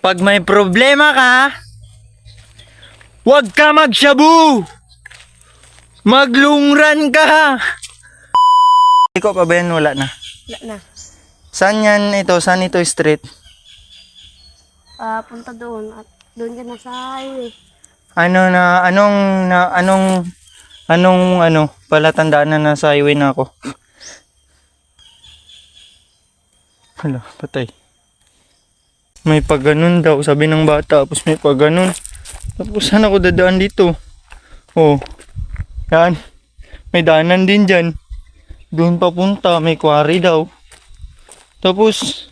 Pag may problema ka, huwag ka magshabu! Maglungran ka! Ikaw pa ba yan? Wala na. Wala na. Saan yan ito? Saan ito street? Punta doon at doon ka na sa highway. Anong palatandaan na nasa highway na ako? Hala, patay. May pagganon daw, sabi ng bata. Tapos may pagganon. Tapos saan ako dadaan dito? Oh, yan. May daanan din dyan. Doon papunta, may quarry daw. Tapos,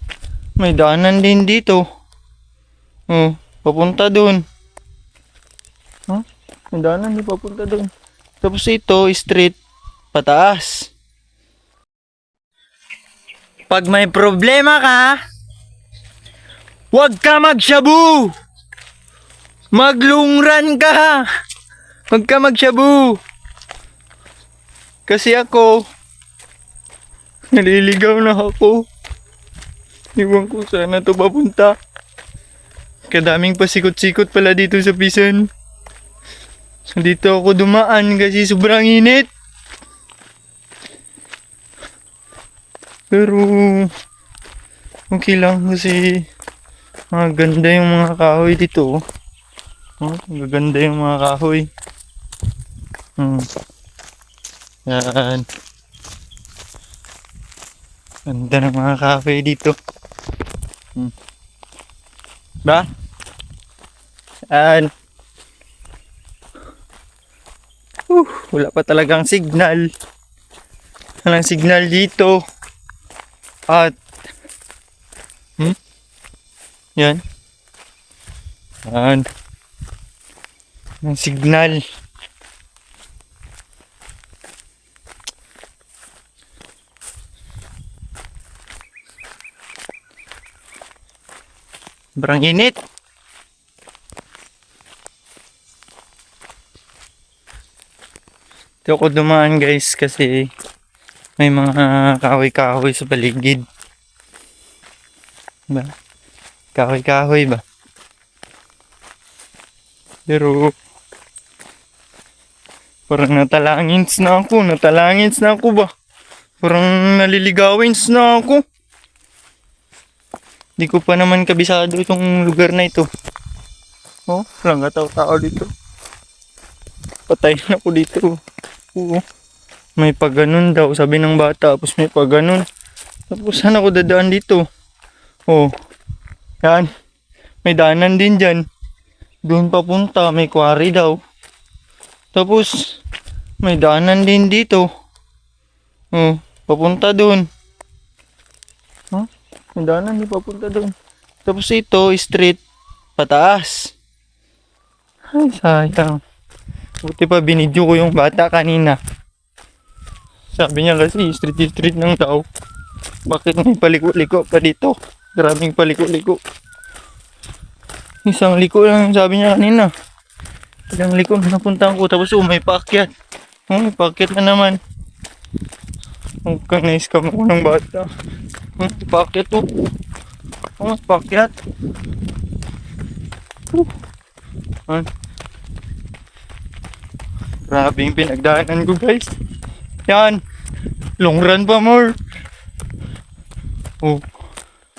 may daanan din dito. Oh, papunta doon. Huh? May daanan din papunta doon. Tapos ito, street, pataas. Pag may problema ka, huwag ka magshabu! Maglungran ka! Huwag ka magshabu! Kasi ako, naliligaw na ako. Iwan ko sana to papunta. Kadaming pasikot-sikot pala dito sa Pisan. Dito ako dumaan kasi sobrang init. Pero okay lang kasi maganda yung mga kahoy dito. Oh, maganda yung mga kahoy. Yan. Ganda ng mga kahoy dito. Ba? Yan. Wala pa talagang signal. Walang signal dito. At yan. Yan. Ang signal. Sobrang init. Ito ako dumaan guys kasi may mga kahoy-kahoy sa paligid. Ba? Kahoy-kahoy ba? Pero parang natalangins na ako ba? Parang naliligawins na ako. Di ko pa naman kabisado itong lugar na ito. Oh, walang tao dito. Patay na ako dito. Oo. May pagganon daw, sabi ng bata. Tapos may pagganon. Tapos saan ako dadaan dito? Oh, yan. May daanan din dyan. Doon papunta, may quarry daw. Tapos, may daanan din dito. Oh, papunta doon. Huh? May daanan din papunta doon. Tapos ito, street, pataas. Ay, sayang. Buti pa binidyo ko yung bata kanina. Sabi niya kasi, street lang daw. Bakit may paliko-liko pa dito? Grabing paliko-liko. Isang liko lang sabi niya kanina. Ilang liko na napuntahan ko. Tapos may paakyat. May paakyat na naman. Mukhang na-scam ako ng bata. Paakyat to. Paakyat. Grabe yung pinagdaanan ko guys. Yan. Long run pa more. Oh.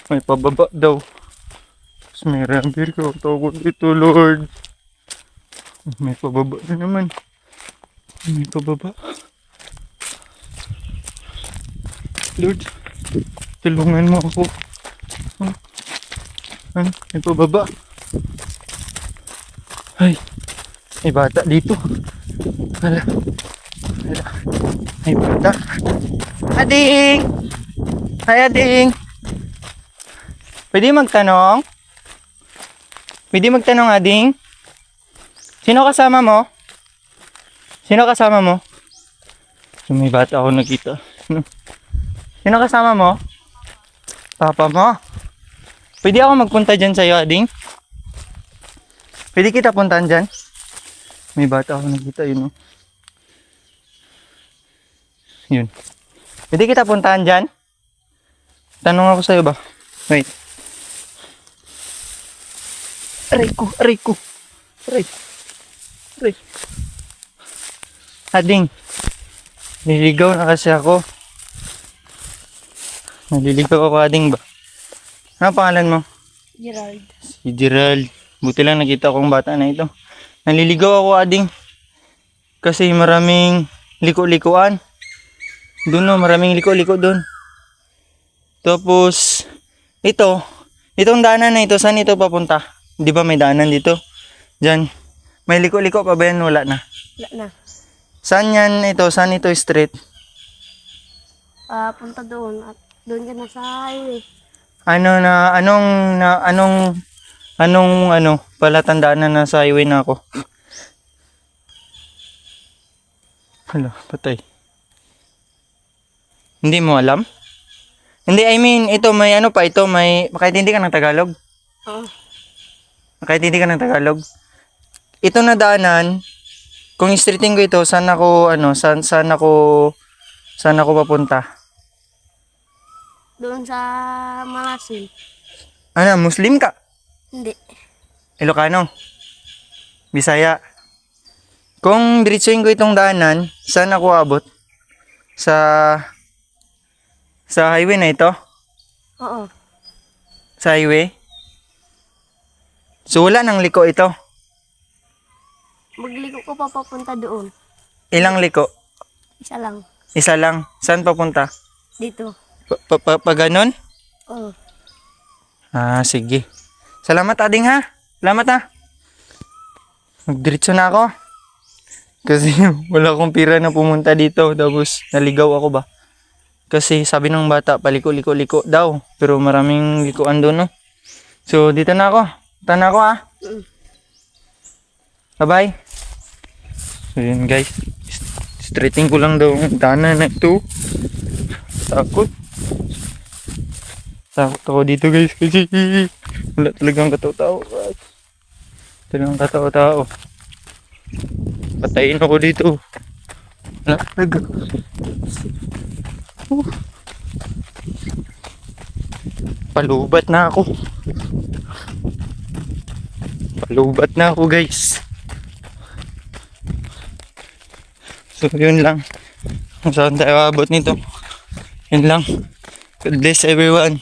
May pababa daw. Tapos may rambir ko. Tawag dito Lord. May pababa na naman. May pababa. Lord. Tulungan mo ako. May pababa. Ay. May bata dito. Hala. May bata. Ading! Hi Ading! Pwede magtanong? Pwede magtanong Ading? Sino kasama mo? Sino kasama mo? So, may bata ako nakita. Sino kasama mo? Papa mo? Pwede ako magpunta dyan sa'yo Ading? Pwede kita puntahan dyan? May bata ako nakita yun. Yun. Pwede kita puntahan dyan? Tanong ako sa'yo ba? Wait. Aray ko, aray ko. Aray. Aray. Ading. Nililigaw na kasi ako. Naliligaw ako, Ading ba? Ano pangalan mo? Gerald. Si Gerald. Buti lang nakita ko ang bata na ito. Naliligaw ako, Ading. Kasi maraming liko-likuan. Doon no, maraming liko-liko doon. Tapos, itong daanan na ito, saan ito papunta? Di ba may daanan dito? Diyan. May liko-liko pa ba yan? Wala na. Wala na. Saan yan ito? Saan ito street? Punta doon at doon ka na sa highway. Anong palatandaan na nasa highway na ako? Hala, patay. Hindi mo alam? Hindi, I mean, ito may ano pa, ito may, kahit hindi ka ng Tagalog? Oo. Kahit hindi ka ng Tagalog? Ito na daanan, kung streeting ko ito, saan ako papunta? Doon sa Malasin. Ano, Muslim ka? Hindi. Ilocano? Bisaya? Kung diretsuhin ko itong daanan, saan ako abot? Sa highway na ito? Oo. Sa highway? So wala nang liko ito? Magligo ko pa papunta doon. Ilang liko? Isa lang. Isa lang. Saan papunta? Dito. Pa ganon? Oo. Ah, sige. Salamat, Ading, ha? Salamat, ha? Magdiretso na ako. Kasi wala akong pira na pumunta dito. Tapos naligaw ako ba? Kasi sabi ng bata, paliko-liko-liko daw. Pero maraming likuan doon, no? So, dito na ako. Dito na ako, ha? Mm. Bye-bye. So, yun, guys. Straighting ko lang daw ang daanan na ito. Takot. Takot ako dito, guys. Kasi wala talagang katao-tao. Talagang katao-tao. Patayin ako dito. Wala talaga. Palubat na ako. Palubat na ako, guys. So, yun lang. Kung saan tayo abot nito. Yun lang. God bless everyone.